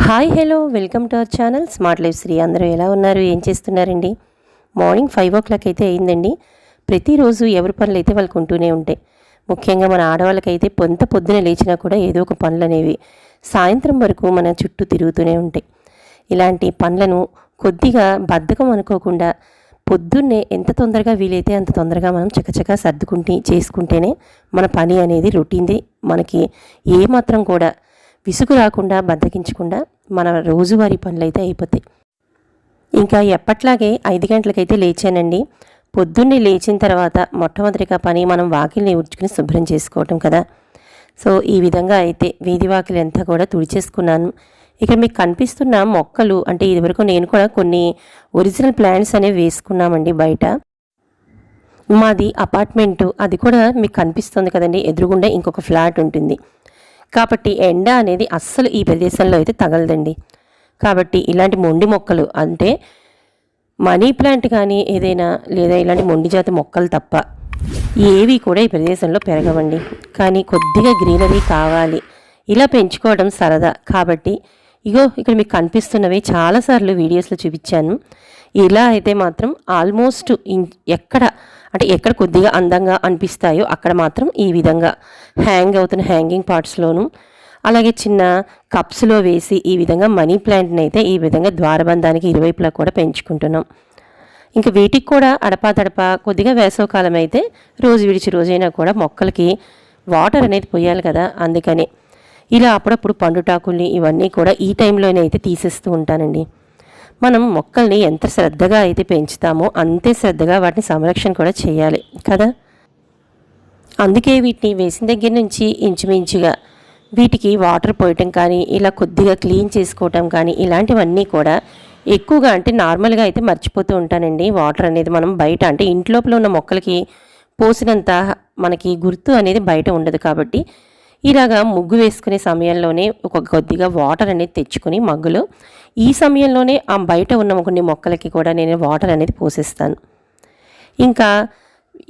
Hi hello welcome to our channel smart life Shri. అందరూ ఎలా ఉన్నారు, ఏం చేస్తున్నారండి? మార్నింగ్ 5 o'clock అయితే అయిందండి. ప్రతిరోజు ఎవరి పనులు అయితే వాళ్ళకు ఉంటూనే ఉంటాయి. ముఖ్యంగా మన ఆడవాళ్ళకైతే పొద్దున లేచినా కూడా ఏదో ఒక పనులు అనేవి సాయంత్రం వరకు మన చుట్టూ తిరుగుతూనే ఉంటాయి. ఇలాంటి పనులను కొద్దిగా బద్ధకం అనుకోకుండా పొద్దున్నే ఎంత తొందరగా వీలైతే అంత తొందరగా మనం చకచకా చేసుకుంటేనే మన పని అనేది రొటీన్ది మనకి ఏమాత్రం కూడా విసుగు రాకుండా బద్దకించకుండా మన రోజువారీ పనులైతే అయిపోతాయి. ఇంకా ఎప్పట్లాగే 5 గంటలకైతే లేచానండి. పొద్దున్నే లేచిన తర్వాత మొట్టమొదటిగా పని మనం వాకిల్ని ఊడ్చుకుని శుభ్రం చేసుకోవటం కదా. సో ఈ విధంగా అయితే వీధి వాకిలి అంతా కూడా తుడిచేసుకున్నాను. ఇక్కడ మీకు కనిపిస్తున్న మొక్కలు అంటే ఇదివరకు నేను కూడా కొన్ని ఒరిజినల్ ప్లాంట్స్ అనేవి వేసుకున్నామండి బయట. మాది అపార్ట్మెంటు, అది కూడా మీకు కనిపిస్తుంది కదండి, ఎదురుగుండా ఇంకొక ఫ్లాట్ ఉంటుంది కాబట్టి ఎండ అనేది అస్సలు ఈ ప్రదేశంలో అయితే తగలదండి. కాబట్టి ఇలాంటి మొండి మొక్కలు అంటే మనీ ప్లాంట్ కానీ ఏదైనా లేదా ఇలాంటి మొండి జాతి మొక్కలు తప్ప ఏవి కూడా ఈ ప్రదేశంలో పెరగవండి. కానీ కొద్దిగా గ్రీనరీ కావాలి, ఇలా పెంచుకోవడం సరదా కాబట్టి ఇగో ఇక్కడ మీకు కనిపిస్తున్నవి చాలాసార్లు వీడియోస్లో చూపించాను. ఇలా అయితే మాత్రం ఆల్మోస్ట్ ఎక్కడ కొద్దిగా అందంగా అనిపిస్తాయో అక్కడ మాత్రం ఈ విధంగా హ్యాంగ్ అవుతున్న హ్యాంగింగ్ పార్ట్స్లోను అలాగే చిన్న కప్స్లో వేసి ఈ విధంగా మనీ ప్లాంట్ని అయితే ఈ విధంగా ద్వారబంధానికి ఇరువైపులా కూడా పెంచుకుంటున్నాం. ఇంకా వీటికి కూడా అడపా కొద్దిగా వేసవకాలం అయితే రోజు విడిచి రోజైనా కూడా మొక్కలకి వాటర్ అనేది పోయాలి కదా, అందుకని ఇలా అప్పుడప్పుడు పండుటాకుల్ని ఇవన్నీ కూడా ఈ టైంలోనే అయితే తీసేస్తూ ఉంటానండి. మనం మొక్కల్ని ఎంత శ్రద్ధగా అయితే పెంచుతామో అంతే శ్రద్ధగా వాటిని సంరక్షణ కూడా చేయాలి కదా. అందుకే వీటిని వేసిన దగ్గర నుంచి ఇంచుమించుగా వీటికి వాటర్ పోయటం కానీ ఇలా కొద్దిగా క్లీన్ చేసుకోవటం కానీ ఇలాంటివన్నీ కూడా ఎక్కువగా అంటే నార్మల్గా అయితే మర్చిపోతూ ఉంటానండి. వాటర్ అనేది మనం బయట అంటే ఇంట్లోపల ఉన్న మొక్కలకి పోసినంత మనకి గుర్తు అనేది బయట ఉండదు కాబట్టి ఇలాగా ముగ్గు వేసుకునే సమయంలోనే ఒక కొద్దిగా వాటర్ అనేది తెచ్చుకొని మగ్గులో ఈ సమయంలోనే ఆ బయట ఉన్న కొన్ని మొక్కలకి కూడా నేను వాటర్ అనేది పోసేస్తాను. ఇంకా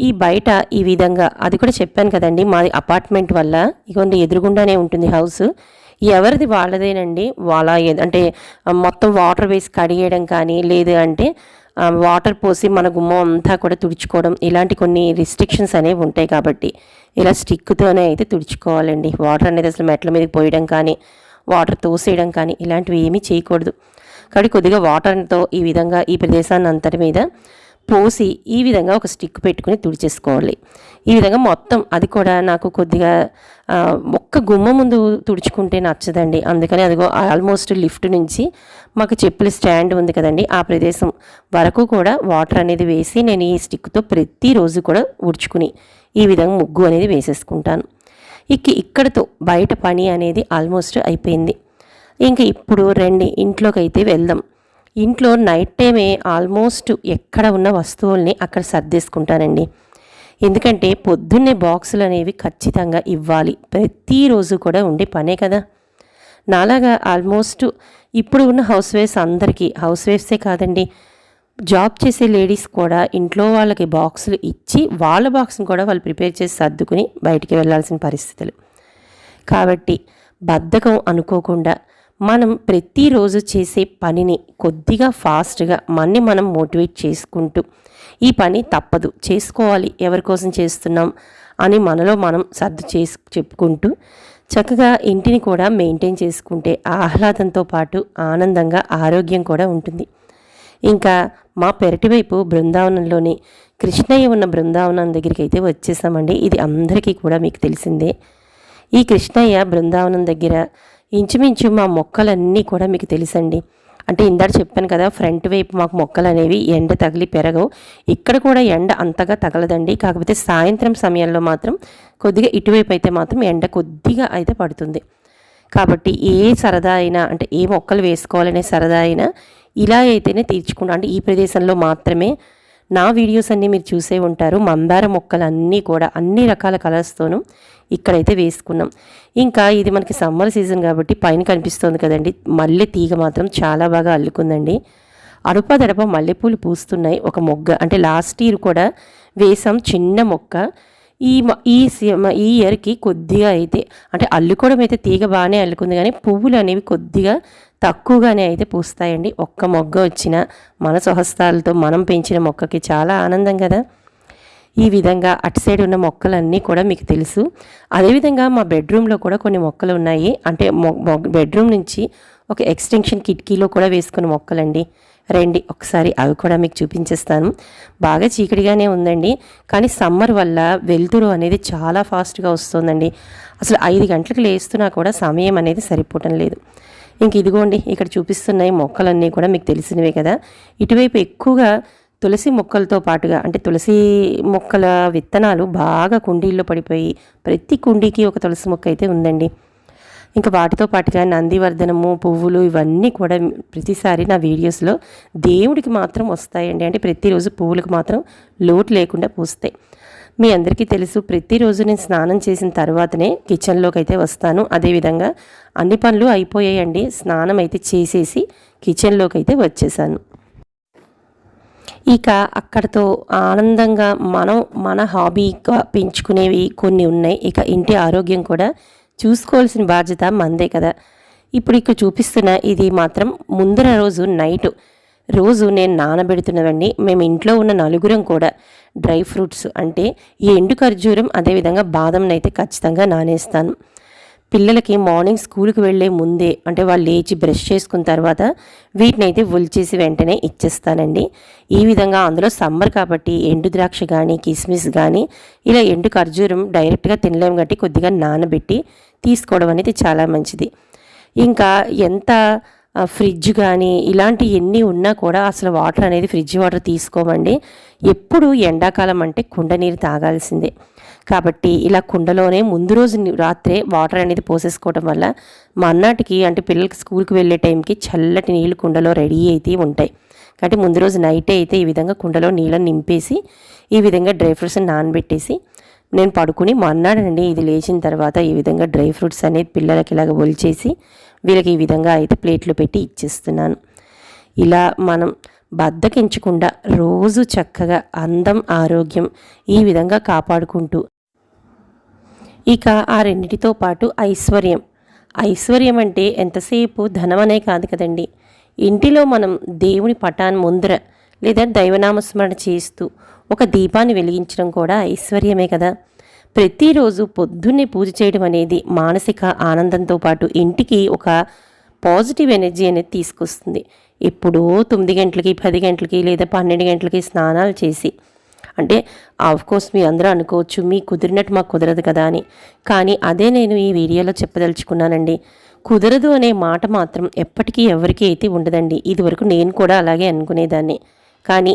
ఈ బయట ఈ విధంగా అది కూడా చెప్పాను కదండి, మాది అపార్ట్మెంట్ వల్ల ఇగోండి ఎదురుగుండానే ఉంటుంది హౌస్, ఎవరిది వాళ్ళదేనండి. వాళ్ళ అంటే మొత్తం వాటర్ వేసి కడిగేయడం కానీ లేదు అంటే వాటర్ పోసి మన గుమ్మం అంతా కూడా తుడుచుకోవడం ఇలాంటి కొన్ని రిస్ట్రిక్షన్స్ అనేవి ఉంటాయి కాబట్టి ఇలా స్టిక్తోనే అయితే తుడుచుకోవాలండి. వాటర్ అనేది అసలు మెట్ల మీదకి పోయడం కానీ వాటర్ తోసేయడం కానీ ఇలాంటివి ఏమీ చేయకూడదు. కాబట్టి కొద్దిగా వాటర్తో ఈ విధంగా ఈ ప్రదేశాన్ని అంతటి మీద పోసి ఈ విధంగా ఒక స్టిక్ పెట్టుకుని తుడిచేసుకోవాలి. ఈ విధంగా మొత్తం అది కూడా నాకు కొద్దిగా ఒక్క గుమ్మ ముందు తుడుచుకుంటే నచ్చదండి. అందుకని అదిగో ఆల్మోస్ట్ లిఫ్ట్ నుంచి మాకు చెప్పుల స్టాండ్ ఉంది కదండి, ఆ ప్రదేశం వరకు కూడా వాటర్ అనేది వేసి నేను ఈ స్టిక్తో ప్రతిరోజు కూడా ఉడుచుకుని ఈ విధంగా ముగ్గు అనేది వేసేసుకుంటాను. ఇక్కడతో బయట పని అనేది ఆల్మోస్ట్ అయిపోయింది. ఇంకా ఇప్పుడు రండి ఇంట్లోకి అయితే వెళ్దాం. ఇంట్లో నైట్ టైమే ఆల్మోస్ట్ ఎక్కడ ఉన్న వస్తువుల్ని అక్కడ సర్దేసుకుంటానండి. ఎందుకంటే పొద్దున్నే బాక్సులు అనేవి ఖచ్చితంగా ఇవ్వాలి, ప్రతిరోజు కూడా ఉండే పనే కదా. నాలాగా ఆల్మోస్ట్ ఇప్పుడు ఉన్న హౌస్ వైఫ్స్ అందరికీ, హౌస్ వైఫ్సే కాదండి, జాబ్ చేసే లేడీస్ కూడా ఇంట్లో వాళ్ళకి బాక్సులు ఇచ్చి వాళ్ళ బాక్స్ని కూడా వాళ్ళు ప్రిపేర్ చేసి సర్దుకుని బయటికి వెళ్ళాల్సిన పరిస్థితులు. కాబట్టి బద్ధకం అనుకోకుండా మనం ప్రతిరోజు చేసే పనిని కొద్దిగా ఫాస్ట్గా మనం మోటివేట్ చేసుకుంటూ ఈ పని తప్పదు చేసుకోవాలి, ఎవరి కోసం చేస్తున్నాం అని మనలో మనం చెప్పుకుంటూ చక్కగా ఇంటిని కూడా మెయింటైన్ చేసుకుంటే ఆహ్లాదంతో పాటు ఆనందంగా ఆరోగ్యం కూడా ఉంటుంది. ఇంకా మా పెరటి వైపు బృందావనంలోని కృష్ణయ్య ఉన్న బృందావనం దగ్గరికి అయితే వచ్చేసామండి. ఇది అందరికీ కూడా మీకు తెలిసిందే. ఈ కృష్ణయ్య బృందావనం దగ్గర ఇంచుమించు మా మొక్కలన్నీ కూడా మీకు తెలుసండి. అంటే ఇందాక చెప్పాను కదా, ఫ్రంట్ వైపు మాకు మొక్కలు అనేవి ఎండ తగిలి పెరగవు. ఇక్కడ కూడా ఎండ అంతగా తగలదండి, కాకపోతే సాయంత్రం సమయంలో మాత్రం కొద్దిగా ఇటువైపు అయితే మాత్రం ఎండ కొద్దిగా అయితే పడుతుంది. కాబట్టి ఏ సరదా అయినా అంటే ఏ మొక్కలు వేసుకోవాలనే సరదా అయినా ఇలా అయితేనే తీర్చుకుంటాం. అంటే ఈ ప్రదేశంలో మాత్రమే నా వీడియోస్ అన్నీ మీరు చూసే ఉంటారు. మందార మొక్కలు అన్నీ కూడా అన్ని రకాల కలర్స్తోనూ ఇక్కడైతే వేసుకున్నాం. ఇంకా ఇది మనకి సమ్మర్ సీజన్ కాబట్టి పైన కనిపిస్తుంది కదండి, మల్లె తీగ మాత్రం చాలా బాగా అల్లుకుందండి. అడపదడప మల్లెపూలు పూస్తున్నాయి. ఒక మొగ్గ అంటే లాస్ట్ ఇయర్ కూడా వేసాం చిన్న మొక్క, ఈ ఇయర్కి కొద్దిగా అయితే అంటే అల్లుకోవడం అయితే తీగ బాగానే అల్లుకుంది, కానీ పువ్వులు అనేవి కొద్దిగా తక్కువగానే అయితే పూస్తాయండి. ఒక్క మొగ్గ వచ్చిన మన స్వహస్తాలతో మనం పెంచిన మొక్కకి చాలా ఆనందం కదా. ఈ విధంగా అటు సైడ్ ఉన్న మొక్కలన్నీ కూడా మీకు తెలుసు. అదేవిధంగా మా బెడ్రూమ్లో కూడా కొన్ని మొక్కలు ఉన్నాయి. అంటే బెడ్రూమ్ నుంచి ఒక ఎక్స్టెన్షన్ కిటికీలో కూడా వేసుకున్న మొక్కలండి. రండి ఒకసారి అవి కూడా మీకు చూపించేస్తాను. బాగా చీకటిగానే ఉందండి, కానీ సమ్మర్ వల్ల వెలుతురు అనేది చాలా ఫాస్ట్గా వస్తుందండి. అసలు 5 గంటలకు లేస్తున్నా కూడా సమయం అనేది సరిపోవటం లేదు. ఇంక ఇదిగోండి ఇక్కడ చూపిస్తున్న ఈ మొక్కలన్నీ కూడా మీకు తెలిసినవే కదా. ఇటువైపు ఎక్కువగా తులసి మొక్కలతో పాటుగా అంటే తులసి మొక్కల విత్తనాలు బాగా కుండీల్లో పడిపోయి ప్రతి కుండీకి ఒక తులసి మొక్క అయితే ఉందండి. ఇంకా వాటితో పాటుగా నందివర్ధనము పువ్వులు ఇవన్నీ కూడా ప్రతిసారి నా వీడియోస్లో దేవుడికి మాత్రం వస్తాయండి. అంటే ప్రతిరోజు పువ్వులకు మాత్రం లోటు లేకుండా పూస్తాయి. మీ అందరికీ తెలుసు, ప్రతిరోజు నేను స్నానం చేసిన తర్వాతనే కిచెన్లోకి అయితే వస్తాను. అదేవిధంగా అన్ని పనులు అయిపోయాయండి, స్నానం అయితే చేసేసి కిచెన్లోకి అయితే వచ్చేసాను. ఇక అక్కడితో ఆనందంగా మన హాబీగా పెంచుకునేవి కొన్ని ఉన్నాయి. ఇక ఇంటి ఆరోగ్యం కూడా చూసుకోవాల్సిన బాధ్యత మందే కదా. ఇప్పుడు ఇక్కడ చూపిస్తున్న ఇది మాత్రం ముందర రోజు నేను నానబెడుతున్నవండి. మేము ఇంట్లో ఉన్న నలుగురం కూడా డ్రై ఫ్రూట్స్ అంటే ఈ ఎండు ఖర్జూరం అదేవిధంగా బాదంనైతే ఖచ్చితంగా నానేస్తాను. పిల్లలకి మార్నింగ్ స్కూల్కి వెళ్ళే ముందే అంటే వాళ్ళు లేచి బ్రష్ చేసుకున్న తర్వాత వీటినైతే ఒలిచేసి వెంటనే ఇచ్చేస్తానండి. ఈ విధంగా అందులో సమ్మర్ కాబట్టి ఎండు ద్రాక్ష కానీ కిస్మిస్ కానీ ఇలా ఎండు ఖర్జూరం డైరెక్ట్గా తినలేము కాబట్టి కొద్దిగా నానబెట్టి తీసుకోవడం అనేది చాలా మంచిది. ఇంకా ఎంత ఫ్రిడ్జ్ కానీ ఇలాంటి ఎన్ని ఉన్నా కూడా అసలు వాటర్ అనేది ఫ్రిడ్జ్ వాటర్ తీసుకోమండి. ఎప్పుడు ఎండాకాలం అంటే కుండ నీరు తాగాల్సిందే. కాబట్టి ఇలా కుండలోనే ముందు రోజు రాత్రే వాటర్ అనేది పోసేసుకోవడం వల్ల మర్నాటికి అంటే పిల్లలకి స్కూల్కి వెళ్ళే టైంకి చల్లటి నీళ్ళు కుండలో రెడీ అయితే ఉంటాయి. కాబట్టి ముందు రోజు నైటే అయితే ఈ విధంగా కుండలో నీళ్ళని నింపేసి ఈ విధంగా డ్రై ఫ్రూట్స్ని నానబెట్టేసి నేను పడుకుని మర్నాడండి ఇది లేచిన తర్వాత ఈ విధంగా డ్రై ఫ్రూట్స్ అనేది పిల్లలకి ఇలాగ ఒలిచేసి వీళ్ళకి ఈ విధంగా అయితే ప్లేట్లో పెట్టి ఇచ్చేస్తున్నాను. ఇలా మనం బద్దకించకుండా రోజు చక్కగా అందం ఆరోగ్యం ఈ విధంగా కాపాడుకుంటూ ఇక ఆ రెండిటితో పాటు ఐశ్వర్యం అంటే ఎంతసేపు ధనమనే కాదు కదండి. ఇంటిలో మనం దేవుని పటాన్ని ముందర లేదా దైవనామస్మరణ చేస్తూ ఒక దీపాన్ని వెలిగించడం కూడా ఐశ్వర్యమే కదా. ప్రతిరోజు పొద్దున్నే పూజ చేయడం అనేది మానసిక ఆనందంతో పాటు ఇంటికి ఒక పాజిటివ్ ఎనర్జీ అనేది తీసుకొస్తుంది. ఎప్పుడో 9 గంటలకి 10 గంటలకి లేదా 12 గంటలకి స్నానాలు చేసి అంటే ఆఫ్కోర్స్ మీ అందరూ అనుకోవచ్చు మీ కుదిరినట్టు మాకు కుదరదు కదా అని, కానీ అదే నేను ఈ వీడియోలో చెప్పదలుచుకున్నానండి. కుదరదు అనే మాట మాత్రం ఎప్పటికీ ఎవరికీ అయితే ఉండదండి. ఇదివరకు నేను కూడా అలాగే అనుకునేదాన్ని. కానీ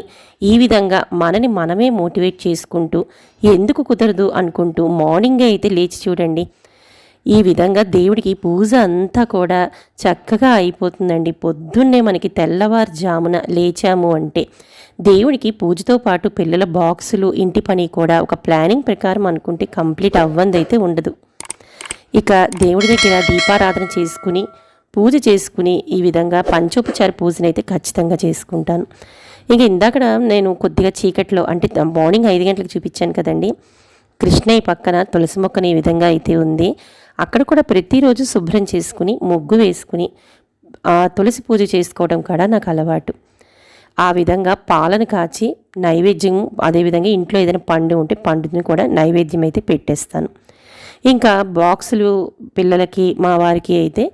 ఈ విధంగా మనమే మోటివేట్ చేసుకుంటూ ఎందుకు కుదరదు అనుకుంటూ మార్నింగే అయితే లేచి చూడండి. ఈ విధంగా దేవుడికి పూజ అంతా కూడా చక్కగా అయిపోతుందండి. పొద్దున్నే మనకి తెల్లవారుజామున లేచాము అంటే దేవుడికి పూజతో పాటు పిల్లల బాక్సులు ఇంటి పని కూడా ఒక ప్లానింగ్ ప్రకారం అనుకుంటే కంప్లీట్ అవ్వందైతే ఉండదు. ఇక దేవుడి దగ్గర దీపారాధన చేసుకుని పూజ చేసుకుని ఈ విధంగా పంచోపచార పూజనైతే ఖచ్చితంగా చేసుకుంటాను. ఇంక ఇందాక నేను కొద్దిగా చీకట్లో అంటే మార్నింగ్ 5 గంటలకు చూపించాను కదండి, కృష్ణయ్య పక్కన తులసి మొక్కని ఈ విధంగా అయితే ఉంది. అక్కడ కూడా ప్రతిరోజు శుభ్రం చేసుకుని ముగ్గు వేసుకుని తులసి పూజ చేసుకోవడం కూడా నాకు అలవాటు. ఆ విధంగా పాలను కాచి నైవేద్యం అదేవిధంగా ఇంట్లో ఏదైనా పండు ఉంటే పండుని కూడా నైవేద్యం అయితే పెట్టేస్తాను. ఇంకా బాక్సులు పిల్లలకి మా వారికి అయితే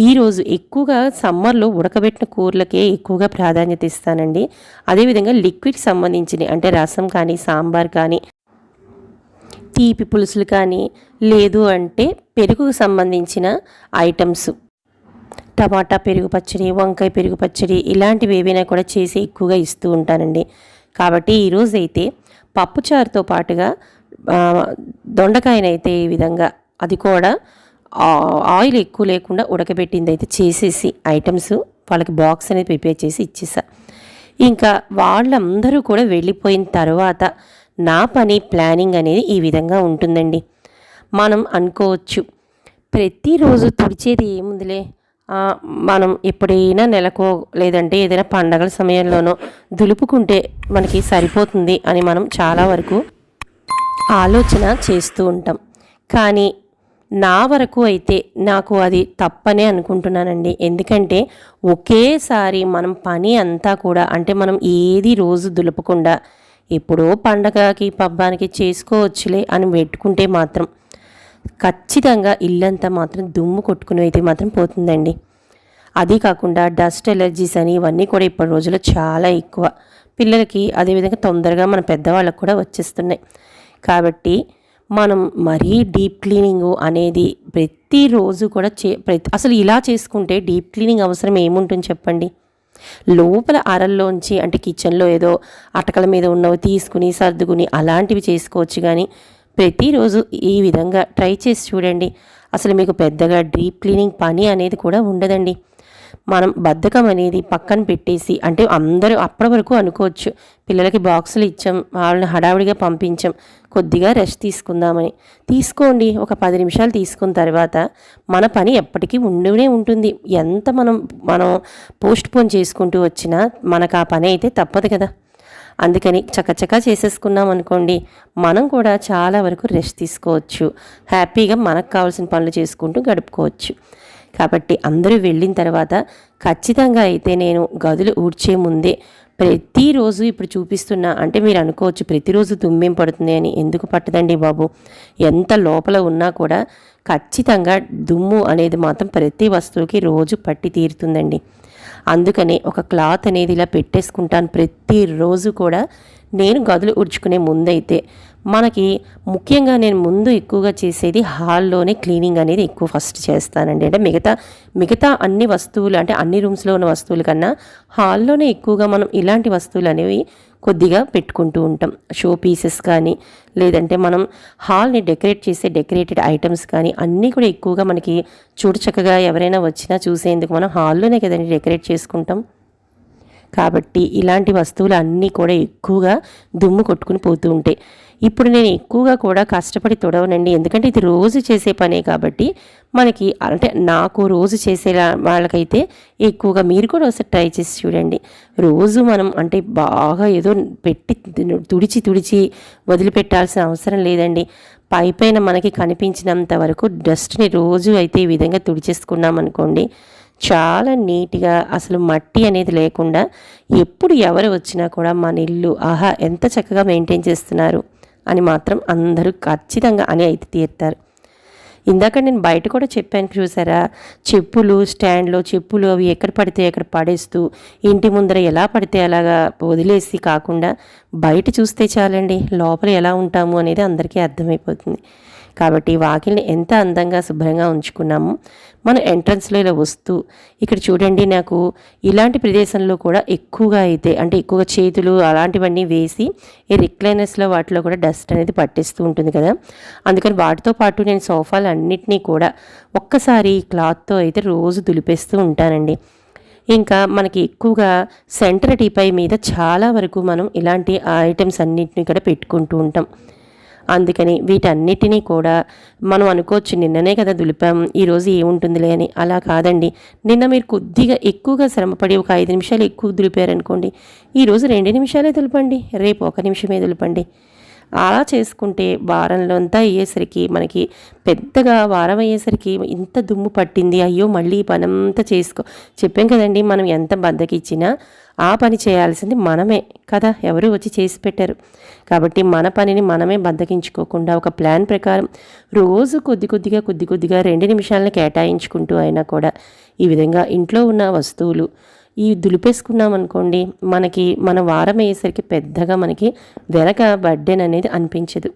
ఈరోజు ఎక్కువగా సమ్మర్లో ఉడకబెట్టిన కూరలకే ఎక్కువగా ప్రాధాన్యత ఇస్తానండి. అదేవిధంగా లిక్విడ్ సంబంధించినవి అంటే రసం కానీ సాంబార్ కానీ తీపి పులుసులు కానీ లేదు అంటే పెరుగుకు సంబంధించిన ఐటమ్స్ టమాటా పెరుగు పచ్చడి వంకాయ పెరుగు పచ్చడి ఇలాంటివి ఏవైనా కూడా చేసి ఎక్కువగా ఇస్తూ ఉంటానండి. కాబట్టి ఈరోజు అయితే పప్పుచారుతో పాటుగా దొండకాయనైతే ఈ విధంగా అది కూడా ఆయిల్ ఎక్కువ లేకుండా ఉడకబెట్టింది అయితే చేసేసి ఐటమ్స్ వాళ్ళకి బాక్స్ అనేది ప్రిపేర్ చేసి ఇచ్చేసా. ఇంకా వాళ్ళందరూ కూడా వెళ్ళిపోయిన తర్వాత నా పని ప్లానింగ్ అనేది ఈ విధంగా ఉంటుందండి. మనం అనుకోవచ్చు ప్రతిరోజు తుడిచేది ఏముందిలే, మనం ఎప్పుడైనా నెలకో లేదంటే ఏదైనా పండగల సమయంలోనో దులుపుకుంటే మనకి సరిపోతుంది అని మనం చాలా వరకు ఆలోచన చేస్తూ ఉంటాం. కానీ నా వరకు అయితే నాకు అది తప్పనే అనుకుంటున్నానండి. ఎందుకంటే ఒకేసారి మనం పని అంతా కూడా అంటే మనం ఏది రోజు దులపకుండా ఎప్పుడో పండగకి పబ్బానికి చేసుకోవచ్చులే అని పెట్టుకుంటే మాత్రం ఖచ్చితంగా ఇల్లంతా మాత్రం దుమ్ము కొట్టుకుని అయితే మాత్రం పోతుందండి. అది కాకుండా డస్ట్ ఎలర్జీస్ అని ఇవన్నీ కూడా ఇప్పటి రోజుల్లో చాలా ఎక్కువ పిల్లలకి, అదేవిధంగా తొందరగా మన పెద్దవాళ్ళకు కూడా వచ్చేస్తున్నాయి. కాబట్టి మనం మరీ డీప్ క్లీనింగు అనేది ప్రతిరోజు కూడా అసలు ఇలా చేసుకుంటే డీప్ క్లీనింగ్ అవసరం ఏముంటుంది చెప్పండి. లోపల అరల్లోంచి అంటే కిచెన్లో ఏదో అటకల మీద ఉన్నవి తీసుకుని సర్దుకుని అలాంటివి చేసుకోవచ్చు. కానీ ప్రతిరోజు ఈ విధంగా ట్రై చేసి చూడండి. అసలు మీకు పెద్దగా డీప్ క్లీనింగ్ పని అనేది కూడా ఉండదండి. మనం బద్ధకం అనేది పక్కన పెట్టేసి అంటే అందరూ అప్పటి వరకు అనుకోవచ్చు పిల్లలకి బాక్సులు ఇచ్చాం, వాళ్ళని హడావిడిగా పంపించాం, కొద్దిగా రెస్ట్ తీసుకుందామని. తీసుకోండి, ఒక 10 నిమిషాలు తీసుకున్న తర్వాత మన పని ఎప్పటికీ ఉండే ఉంటుంది. ఎంత మనం పోస్ట్ పోన్ చేసుకుంటూ వచ్చినా మనకు ఆ పని అయితే తప్పదు కదా. అందుకని చకచకా చేసేసుకున్నాం అనుకోండి, మనం కూడా చాలా వరకు రెస్ట్ తీసుకోవచ్చు, హ్యాపీగా మనకు కావాల్సిన పనులు చేసుకుంటూ గడుపుకోవచ్చు. కాబట్టి అందరూ వెళ్ళిన తర్వాత ఖచ్చితంగా అయితే నేను గదులు ఊడ్చే ముందే ప్రతిరోజు ఇప్పుడు చూపిస్తున్నా అంటే మీరు అనుకోవచ్చు ప్రతిరోజు దుమ్మేం పడుతుంది అని. ఎందుకు పట్టదండి బాబు, ఎంత లోపల ఉన్నా కూడా ఖచ్చితంగా దుమ్ము అనేది మాత్రం ప్రతి వస్తువుకి రోజు పట్టి తీరుతుందండి. అందుకనే ఒక క్లాత్ అనేది ఇలా పెట్టేసుకుంటాను ప్రతిరోజు కూడా. నేను గదులు ఉడుచుకునే ముందైతే మనకి ముఖ్యంగా నేను ముందు ఎక్కువగా చేసేది హాల్లోనే క్లీనింగ్ అనేది ఎక్కువ ఫస్ట్ చేస్తానండి. అంటే మిగతా అన్ని వస్తువులు అంటే అన్ని రూమ్స్లో ఉన్న వస్తువుల కన్నా హాల్లోనే ఎక్కువగా మనం ఇలాంటి వస్తువులు అనేవి కొద్దిగా పెట్టుకుంటూ ఉంటాం. షో పీసెస్ కానీ లేదంటే మనం హాల్ని డెకరేట్ చేసే డెకరేటెడ్ ఐటమ్స్ కానీ అన్నీ కూడా ఎక్కువగా మనకి చూడచక్కగా ఎవరైనా వచ్చినా చూసేందుకు మనం హాల్లోనే కదండి డెకరేట్ చేసుకుంటాం. కాబట్టి ఇలాంటి వస్తువులు అన్నీ కూడా ఎక్కువగా దుమ్ము కొట్టుకుని పోతూ ఉంటాయి. ఇప్పుడు నేను ఎక్కువగా కూడా కష్టపడి తొడవనండి, ఎందుకంటే ఇది రోజు చేసే పనే కాబట్టి మనకి అంటే నాకు రోజు చేసే వాళ్ళకైతే ఎక్కువగా మీరు కూడా ఒకసారి ట్రై చేసి చూడండి. రోజు మనం అంటే బాగా ఏదో పెట్టి తుడిచి వదిలిపెట్టాల్సిన అవసరం లేదండి. పైన మనకి కనిపించినంత వరకు డస్ట్ని రోజు అయితే ఈ విధంగా తుడిచేసుకున్నాం అనుకోండి, చాలా నీట్గా అసలు మట్టి అనేది లేకుండా ఎప్పుడు ఎవరు వచ్చినా కూడా మన ఇల్లు ఆహా ఎంత చక్కగా మెయింటైన్ చేస్తున్నారు అని మాత్రం అందరూ ఖచ్చితంగా అని అయితే తీరుతారు. ఇందాక నేను బయట కూడా చెప్పాను చూసారా, చెప్పులు స్టాండ్లో చెప్పులు అవి ఎక్కడ పడితే ఎక్కడ పడేస్తూ ఇంటి ముందర ఎలా పడితే అలాగా వదిలేసి కాకుండా బయట చూస్తే చాలండి లోపల ఎలా ఉంటాము అనేది అందరికీ అర్థమైపోతుంది. కాబట్టి వాకిల్ని ఎంత అందంగా శుభ్రంగా ఉంచుకున్నాము. మనం ఎంట్రన్స్లో ఇలా వస్తూ ఇక్కడ చూడండి, నాకు ఇలాంటి ప్రదేశంలో కూడా ఎక్కువగా అయితే అంటే ఎక్కువగా చేతులు అలాంటివన్నీ వేసి ఈ రిక్లైనర్స్లో వాటిలో కూడా డస్ట్ అనేది పట్టేస్తూ ఉంటుంది కదా. అందుకని వాటితో పాటు నేను సోఫాలు అన్నిటినీ కూడా ఒక్కసారి క్లాత్తో అయితే రోజు దులిపేస్తూ ఉంటానండి. ఇంకా మనకి ఎక్కువగా సెంటర్ టీపై మీద చాలా వరకు మనం ఇలాంటి ఐటమ్స్ అన్నిటినీ కూడా పెట్టుకుంటూ ఉంటాం. అందుకని వీటన్నిటినీ కూడా మనం అనుకోవచ్చు నిన్ననే కదా దులిపాం ఈరోజు ఏముంటుందిలే అని. అలా కాదండి, నిన్న మీరు కొద్దిగా ఎక్కువగా శ్రమపడి ఒక 5 నిమిషాలు ఎక్కువ దులిపారనుకోండి, ఈరోజు 2 నిమిషాలే దులపండి, రేపు 1 నిమిషమే దులపండి. అలా చేసుకుంటే వారంలో అంతా అయ్యేసరికి మనకి పెద్దగా వారం అయ్యేసరికి ఇంత దుమ్ము పట్టింది, అయ్యో మళ్ళీ ఈ పనంతా చెప్పాం కదండి, మనం ఎంత బద్దకిచ్చినా ఆ పని చేయాల్సింది మనమే కదా, ఎవరు వచ్చి చేసి పెట్టారు. కాబట్టి మన పనిని మనమే బద్దకించుకోకుండా ఒక ప్లాన్ ప్రకారం రోజు కొద్ది కొద్దిగా 2 నిమిషాలను కేటాయించుకుంటూ అయినా కూడా ఈ విధంగా ఇంట్లో ఉన్న వస్తువులు ఈ దులిపేసుకున్నాం అనుకోండి, మన వారం అయ్యేసరికి పెద్దగా మనకి వెనక బర్డెన్ అనేది అనిపించదు.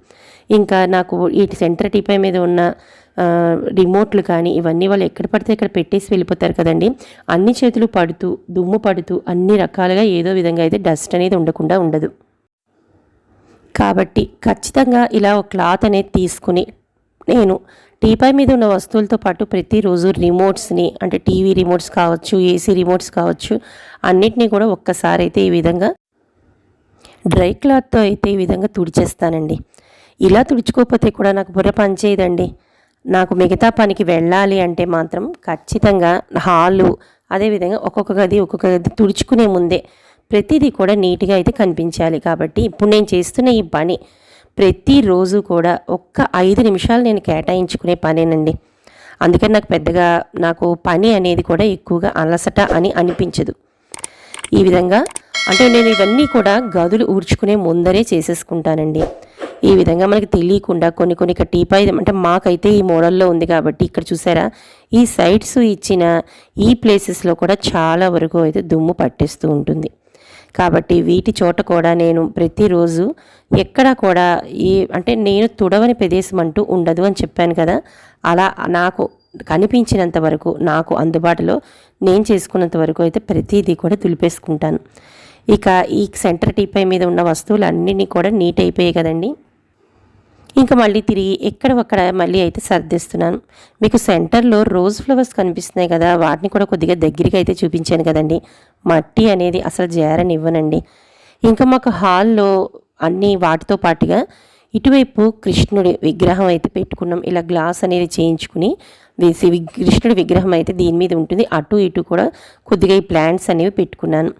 ఇంకా నాకు ఈ సెంటర్ టీపై మీద ఉన్న రిమోట్లు కానీ ఇవన్నీ వాళ్ళు ఎక్కడ పడితే ఇక్కడ పెట్టేసి వెళ్ళిపోతారు కదండి, అన్ని చేతులు పడుతూ దుమ్ము పడుతూ అన్ని రకాలుగా ఏదో విధంగా అయితే డస్ట్ అనేది ఉండకుండా ఉండదు. కాబట్టి ఖచ్చితంగా ఇలా ఒక క్లాత్ అనేది తీసుకుని నేను టీపై మీద ఉన్న వస్తువులతో పాటు ప్రతిరోజు రిమోట్స్ని అంటే టీవీ రిమోట్స్ కావచ్చు, ఏసీ రిమోట్స్ కావచ్చు, అన్నిటినీ కూడా ఒక్కసారి అయితే ఈ విధంగా డ్రై క్లాత్తో అయితే ఈ విధంగా తుడిచేస్తానండి. ఇలా తుడుచుకోకపోతే కూడా నాకు బుర్ర పనిచేయదండి. నాకు మిగతా పనికి వెళ్ళాలి అంటే మాత్రం ఖచ్చితంగా హాలు అదేవిధంగా ఒక్కొక్క గది తుడుచుకునే ముందే ప్రతిదీ కూడా నీట్గా అయితే కనిపించాలి. కాబట్టి ఇప్పుడు నేను చేస్తున్న ఈ పని ప్రతిరోజు కూడా ఒక్క 5 నిమిషాలు నేను కేటాయించుకునే పనేనండి. అందుకని నాకు పని అనేది కూడా ఎక్కువగా అలసట అని అనిపించదు. ఈ విధంగా అంటే నేను ఇవన్నీ కూడా గదులు ఊడ్చుకునే ముందరే చేసేసుకుంటానండి. ఈ విధంగా మనకి తెలియకుండా కొన్ని ఇక్కడ టీపాయ్ అంటే మాకైతే ఈ మోడల్లో ఉంది కాబట్టి ఇక్కడ చూసారా ఈ సైడ్స్ ఇచ్చిన ఈ ప్లేసెస్లో కూడా చాలా వరకు అయితే దుమ్ము పట్టేస్తూ ఉంటుంది. కాబట్టి వీటి చోట కూడా నేను ప్రతిరోజు ఎక్కడా కూడా అంటే నేను తుడవని ప్రదేశం అంటూ ఉండదు అని చెప్పాను కదా, అలా నాకు కనిపించినంత వరకు నాకు అందుబాటులో నేను చేసుకున్నంత వరకు అయితే ప్రతిదీ కూడా దులిపేసుకుంటాను. ఇక ఈ సెంటర్ టీపై మీద ఉన్న వస్తువులన్నీ కూడా నీట్ అయిపోయాయి కదండి. ఇంకా మళ్ళీ తిరిగి ఎక్కడ మళ్ళీ అయితే సర్దిస్తున్నాను. మీకు సెంటర్లో రోజ్ ఫ్లవర్స్ కనిపిస్తున్నాయి కదా, వాటిని కూడా కొద్దిగా దగ్గరికి అయితే చూపించాను కదండి. మట్టి అనేది అసలు జారనివ్వనండి. ఇంకా మాకు హాల్లో అన్నీ వాటితో పాటుగా ఇటువైపు కృష్ణుడి విగ్రహం అయితే పెట్టుకున్నాం. ఇలా గ్లాస్ అనేది చేయించుకుని వేసి కృష్ణుడి విగ్రహం అయితే దీని మీద ఉంటుంది. అటు ఇటు కూడా కొద్దిగా ఈ ప్లాంట్స్ అనేవి పెట్టుకున్నాను.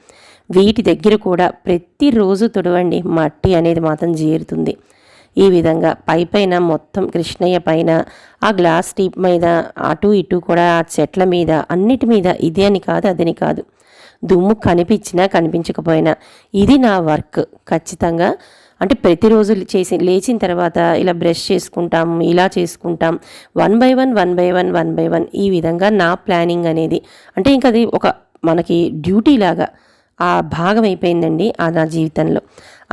వీటి దగ్గర కూడా ప్రతిరోజు తుడవండి, మట్టి అనేది మాత్రం చేరుతుంది. ఈ విధంగా పైన మొత్తం కృష్ణయ్య పైన ఆ గ్లాస్ టీప్ మీద అటు ఇటు కూడా ఆ చెట్ల మీద అన్నిటి మీద ఇది అని కాదు అదని కాదు, దుమ్ము కనిపించినా కనిపించకపోయినా ఇది నా వర్క్ ఖచ్చితంగా. అంటే ప్రతిరోజు లేచిన తర్వాత ఇలా బ్రష్ చేసుకుంటాం, ఇలా చేసుకుంటాం, 1 బై 1 ఈ విధంగా నా ప్లానింగ్ అనేది అంటే ఇంకా అది ఒక మనకి డ్యూటీ లాగా ఆ భాగం అయిపోయిందండి నా జీవితంలో.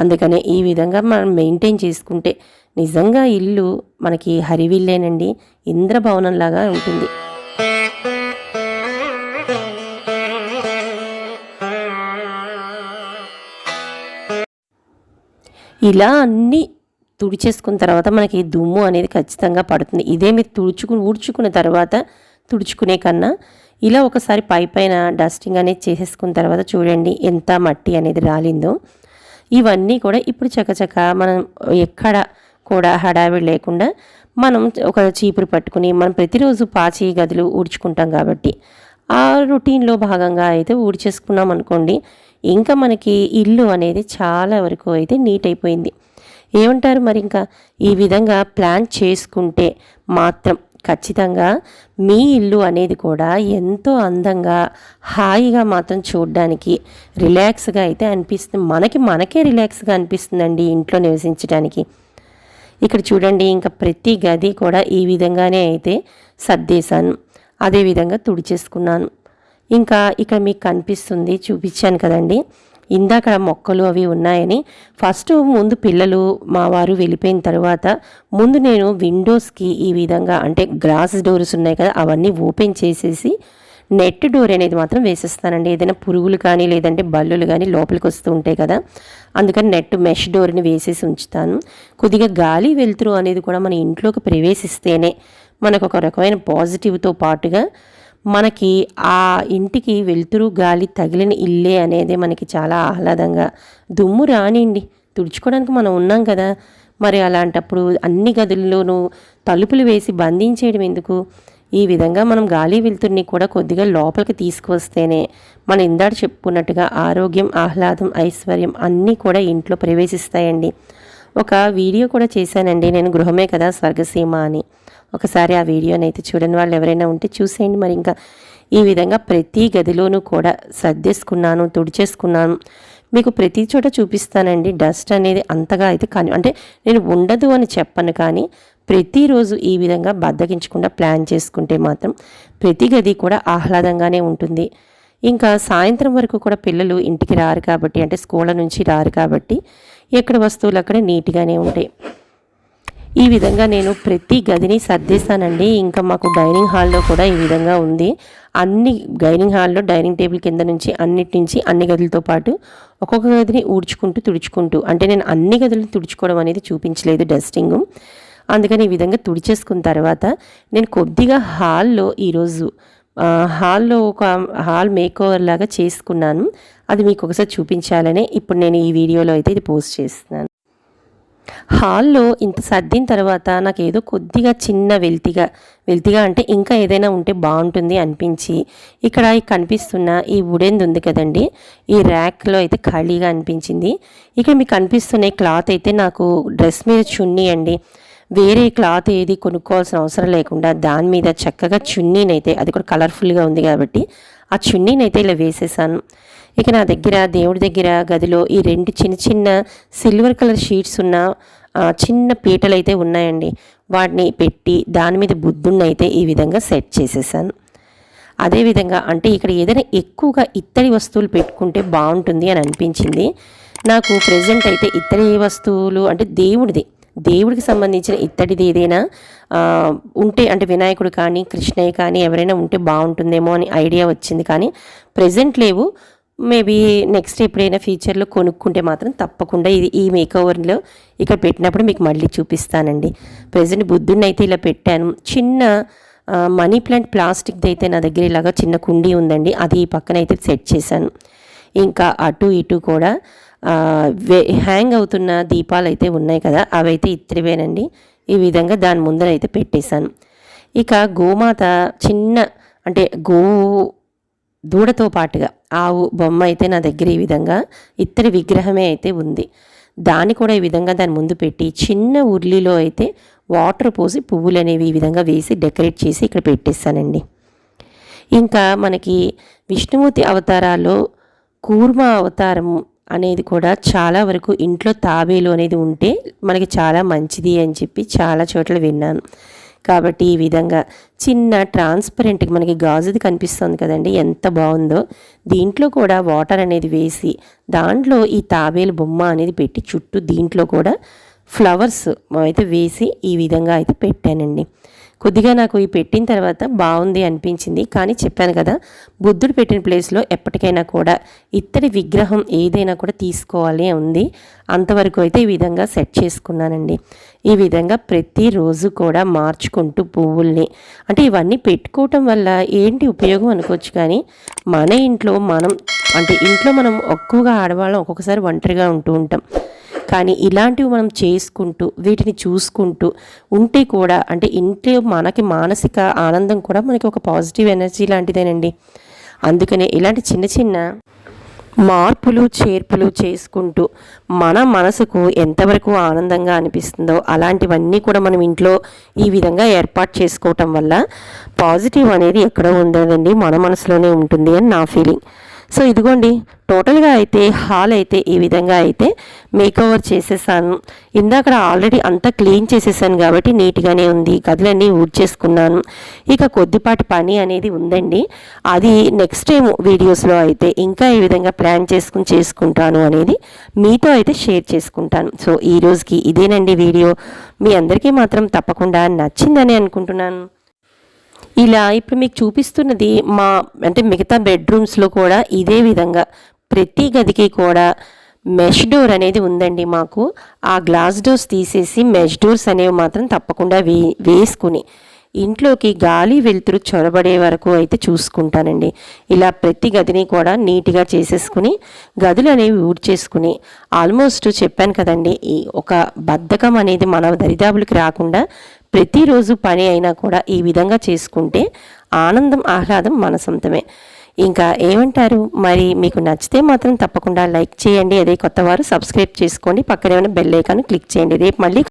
అందుకనే ఈ విధంగా మనం మెయింటైన్ చేసుకుంటే నిజంగా ఇల్లు మనకి హరివిల్లేనండి, ఇంద్రభవనంలాగా ఉంటుంది. ఇలా అన్నీ తుడిచేసుకున్న తర్వాత మనకి దుమ్ము అనేది ఖచ్చితంగా పడుతుంది. ఇదే మీరు ఊడ్చుకున్న తర్వాత తుడుచుకునే కన్నా ఇలా ఒకసారి పైన డస్టింగ్ అనేది చేసేసుకున్న తర్వాత చూడండి ఎంత మట్టి అనేది రాలిందో. ఇవన్నీ కూడా ఇప్పుడు చకచక మనం ఎక్కడ కూడా హడావిడి లేకుండా మనం ఒక చీపురు పట్టుకుని మనం ప్రతిరోజు పాచి గదులు ఊడ్చుకుంటాం కాబట్టి ఆ రొటీన్లో భాగంగా అయితే ఊడ్చేసుకున్నాం అనుకోండి, ఇంకా మనకి ఇల్లు అనేది చాలా వరకు అయితే నీట్ అయిపోయింది. ఏమంటారు మరి? ఇంకా ఈ విధంగా ప్లాన్ చేసుకుంటే మాత్రం ఖచ్చితంగా మీ ఇల్లు అనేది కూడా ఎంతో అందంగా హాయిగా మాత్రం చూడడానికి రిలాక్స్గా అయితే అనిపిస్తుంది. మనకే రిలాక్స్గా అనిపిస్తుందండి ఇంట్లో నివసించడానికి. ఇక్కడ చూడండి ఇంకా ప్రతి గది కూడా ఈ విధంగానే అయితే సర్దేశాను, అదేవిధంగా తుడిచేసుకున్నాను. ఇంకా ఇక్కడ మీకు కనిపిస్తుంది, చూపించాను కదండి ఇందాక మొక్కలు అవి ఉన్నాయని. ముందు పిల్లలు మా వారు వెళ్ళిపోయిన తర్వాత ముందు నేను విండోస్కి ఈ విధంగా అంటే గ్లాస్ డోర్స్ ఉన్నాయి కదా అవన్నీ ఓపెన్ చేసేసి నెట్ డోర్ అనేది మాత్రం వేసేస్తానండి. ఏదైనా పురుగులు కానీ లేదంటే బల్లులు కానీ లోపలికి వస్తూ ఉంటాయి కదా, అందుకని నెట్ మెష్ డోర్ని వేసేసి ఉంచుతాను. కొద్దిగా గాలి వెలుతురు అనేది కూడా మన ఇంట్లోకి ప్రవేశిస్తేనే మనకు ఒక రకమైన పాజిటివ్తో పాటుగా మనకి ఆ ఇంటికి వెలుతురు గాలి తగిలిన ఇల్లే అనేది మనకి చాలా ఆహ్లాదంగా, దుమ్ము రానిండి తుడుచుకోవడానికి మనం ఉన్నాం కదా, మరి అలాంటప్పుడు అన్ని గదుల్లోనూ తలుపులు వేసి బంధించేయడం ఎందుకు? ఈ విధంగా మనం గాలి వెలుతురుని కూడా కొద్దిగా లోపలికి తీసుకువస్తేనే మనం ఇందాక చెప్పుకున్నట్టుగా ఆరోగ్యం, ఆహ్లాదం, ఐశ్వర్యం అన్నీ కూడా ఇంట్లో ప్రవేశిస్తాయండి. ఒక వీడియో కూడా చేశానండి నేను, గృహమే కదా స్వర్గసీమ అని. ఒకసారి ఆ వీడియోని అయితే చూడని వాళ్ళు ఎవరైనా ఉంటే చూసేయండి. మరి ఇంకా ఈ విధంగా ప్రతి గదిలోనూ కూడా సర్దేసుకున్నాను, తుడిచేసుకున్నాను. మీకు ప్రతి చోట చూపిస్తానండి. డస్ట్ అనేది అంతగా అయితే అంటే నేను ఉండదు అని చెప్పను, కానీ ప్రతిరోజు ఈ విధంగా బద్దకించకుండా ప్లాన్ చేసుకుంటే మాత్రం ప్రతి గది కూడా ఆహ్లాదంగానే ఉంటుంది. ఇంకా సాయంత్రం వరకు కూడా పిల్లలు ఇంటికి రారు కాబట్టి, అంటే స్కూళ్ళ నుంచి రారు కాబట్టి ఎక్కడ వస్తువులు అక్కడ నీట్గానే ఉంటాయి. ఈ విధంగా నేను ప్రతి గదిని సర్దేశానండి. ఇంకా మాకు డైనింగ్ హాల్లో కూడా ఈ విధంగా ఉంది. అన్ని డైనింగ్ హాల్లో డైనింగ్ టేబుల్ కింద నుంచి అన్ని గదులతో పాటు ఒక్కొక్క గదిని ఊడ్చుకుంటూ తుడుచుకుంటూ, అంటే నేను అన్ని గదులను తుడుచుకోవడం అనేది చూపించలేదు డస్టింగ్. అందుకని ఈ విధంగా తుడిచేసుకున్న తర్వాత నేను కొద్దిగా ఈరోజు హాల్లో ఒక హాల్ మేకోవర్ లాగా చేసుకున్నాను. అది మీకు ఒకసారి చూపించాలనే ఇప్పుడు నేను ఈ వీడియోలో అయితే ఇది పోస్ట్ చేస్తున్నాను. హాల్లో ఇంత సర్దిన తర్వాత నాకు ఏదో కొద్దిగా చిన్న వెల్తిగా అంటే ఇంకా ఏదైనా ఉంటే బాగుంటుంది అనిపించి ఇక్కడ ఈ కనిపిస్తున్న ఈ వుడెన్ది ఉంది కదండి, ఈ ర్యాక్లో అయితే ఖాళీగా అనిపించింది. ఇక్కడ మీకు కనిపిస్తున్న క్లాత్ అయితే నాకు డ్రెస్ మీద చున్నీ అండి. వేరే క్లాత్ ఏది కొనుక్కోవాల్సిన అవసరం లేకుండా దాని మీద చక్కగా చున్నీనైతే, అది కూడా కలర్ఫుల్గా ఉంది కాబట్టి ఆ చున్నీనైతే ఇలా వేసేసాను. ఇక నా దగ్గర దేవుడి దగ్గర గదిలో ఈ 2 చిన్న సిల్వర్ కలర్ షీట్స్ ఉన్న చిన్న పీటలు అయితే ఉన్నాయండి. వాటిని పెట్టి దాని మీద బుద్ధుడిని అయితే ఈ విధంగా సెట్ చేసేసాను. అదేవిధంగా అంటే ఇక్కడ ఏదైనా ఎక్కువగా ఇత్తడి వస్తువులు పెట్టుకుంటే బాగుంటుంది అని అనిపించింది నాకు. ప్రెజెంట్ అయితే ఇత్తడి వస్తువులు అంటే దేవుడికి సంబంధించిన ఇత్తడిది ఏదైనా ఉంటే, అంటే వినాయకుడు కానీ కృష్ణయ్య కానీ ఎవరైనా ఉంటే బాగుంటుందేమో అని ఐడియా వచ్చింది. కానీ ప్రెజెంట్ లేవు. మేబీ నెక్స్ట్ ఎప్పుడైనా ఫ్యూచర్లో కొనుక్కుంటే మాత్రం తప్పకుండా ఈ మేకోవర్లో ఇక్కడ పెట్టినప్పుడు మీకు మళ్ళీ చూపిస్తానండి. ప్రెజెంట్ బుద్ధుడిని అయితే ఇలా పెట్టాను. చిన్న మనీ ప్లాంట్ ప్లాస్టిక్ది అయితే నా దగ్గర ఇలాగా చిన్న కుండీ ఉందండి, అది ఈ పక్కన అయితే సెట్ చేశాను. ఇంకా అటు ఇటు కూడా హ్యాంగ్ అవుతున్న దీపాలు అయితే ఉన్నాయి కదా, అవైతే ఇత్తడివేనండి. ఈ విధంగా దాని ముందర అయితే పెట్టేశాను. ఇక గోమాత చిన్న అంటే దూడతో పాటుగా ఆవు బొమ్మ అయితే నా దగ్గర ఈ విధంగా ఇత్తడి విగ్రహమే అయితే ఉంది. దాన్ని కూడా ఈ విధంగా దాని ముందు పెట్టి చిన్న ఉర్లిలో అయితే వాటర్ పోసి పువ్వులు అనేవి ఈ విధంగా వేసి డెకరేట్ చేసి ఇక్కడ పెట్టేస్తానండి. ఇంకా మనకి విష్ణుమూర్తి అవతారాల్లో కూర్మ అవతారం అనేది కూడా చాలా వరకు ఇంట్లో తాబేలు అనేది ఉంటే మనకి చాలా మంచిది అని చెప్పి చాలా చోట్ల విన్నాను. కాబట్టి ఈ విధంగా చిన్న ట్రాన్స్పరెంట్గా మనకి గాజుది కనిపిస్తుంది కదండి, ఎంత బాగుందో. దీంట్లో కూడా వాటర్ అనేది వేసి దాంట్లో ఈ తాబేలు బొమ్మ అనేది పెట్టి చుట్టూ దీంట్లో కూడా ఫ్లవర్స్ అయితే వేసి ఈ విధంగా అయితే పెట్టానండి. కొద్దిగా నాకు ఈ పెట్టిన తర్వాత బాగుంది అనిపించింది. కానీ చెప్పాను కదా, బుద్ధుడు పెట్టిన ప్లేస్లో ఎప్పటికైనా కూడా ఇత్తడి విగ్రహం ఏదైనా కూడా తీసుకోవాలి ఉంది. అంతవరకు అయితే ఈ విధంగా సెట్ చేసుకున్నానండి. ఈ విధంగా ప్రతిరోజు కూడా మార్చుకుంటూ పువ్వుల్ని, అంటే ఇవన్నీ పెట్టుకోవటం వల్ల ఏంటి ఉపయోగం అనుకోవచ్చు, కానీ మన ఇంట్లో మనం ఎక్కువగా ఆడవాళ్ళం ఒక్కొక్కసారి ఒంటరిగా ఉంటూ ఉంటాం. కానీ ఇలాంటివి మనం చేసుకుంటూ వీటిని చూసుకుంటూ ఉంటే కూడా అంటే ఇంట్లో మనకి మానసిక ఆనందం కూడా మనకి ఒక పాజిటివ్ ఎనర్జీ లాంటిదేనండి. అందుకనే ఇలాంటి చిన్న మార్పులు చేర్పులు చేసుకుంటూ మన మనసుకు ఎంతవరకు ఆనందంగా అనిపిస్తుందో అలాంటివన్నీ కూడా మనం ఇంట్లో ఈ విధంగా ఏర్పాటు చేసుకోవటం వల్ల పాజిటివ్ అనేది ఎక్కడో ఉండదండి, మన మనసులోనే ఉంటుంది అని నా ఫీలింగ్. సో ఇదిగోండి, టోటల్గా అయితే హాల్ అయితే ఈ విధంగా అయితే మేకోవర్ చేసేసాను. ఇందాక ఆల్రెడీ అంతా క్లీన్ చేసేసాను కాబట్టి నీట్గానే ఉంది. గదులన్నీ ఊడ్చేసుకున్నాను. ఇక కొద్దిపాటి పని అనేది ఉందండి, అది నెక్స్ట్ టైం వీడియోస్లో అయితే ఇంకా ఈ విధంగా ప్లాన్ చేసుకుంటాను అనేది మీతో అయితే షేర్ చేసుకుంటాను. సో ఈ రోజుకి ఇదేనండి వీడియో. మీ అందరికీ మాత్రం తప్పకుండా నచ్చిందని అనుకుంటున్నాను. ఇలా ఇప్పుడు మీకు చూపిస్తున్నది మిగతా బెడ్రూమ్స్లో కూడా ఇదే విధంగా ప్రతి గదికి కూడా మెష్ డోర్ అనేది ఉందండి మాకు. ఆ గ్లాస్ డోర్స్ తీసేసి మెష్ డోర్స్ అనేవి మాత్రం తప్పకుండా వేసుకుని ఇంట్లోకి గాలి వెలుతురు చొరబడే వరకు అయితే చూసుకుంటానండి. ఇలా ప్రతి గదిని కూడా నీట్గా చేసేసుకుని గదులు అనేవి ఊడ్చేసుకుని ఆల్మోస్ట్ చెప్పాను కదండి, ఈ ఒక బద్ధకం అనేది మన దరిదాపులకి రాకుండా ప్రతిరోజు పని అయినా కూడా ఈ విధంగా చేసుకుంటే ఆనందం ఆహ్లాదం మన సొంతమే. ఇంకా ఏమంటారు మరి? మీకు నచ్చితే మాత్రం తప్పకుండా లైక్ చేయండి. అదే కొత్తవారు సబ్స్క్రైబ్ చేసుకోండి. పక్కనే ఉన్న బెల్ ఐకాన్ క్లిక్ చేయండి. రేపు మళ్ళీ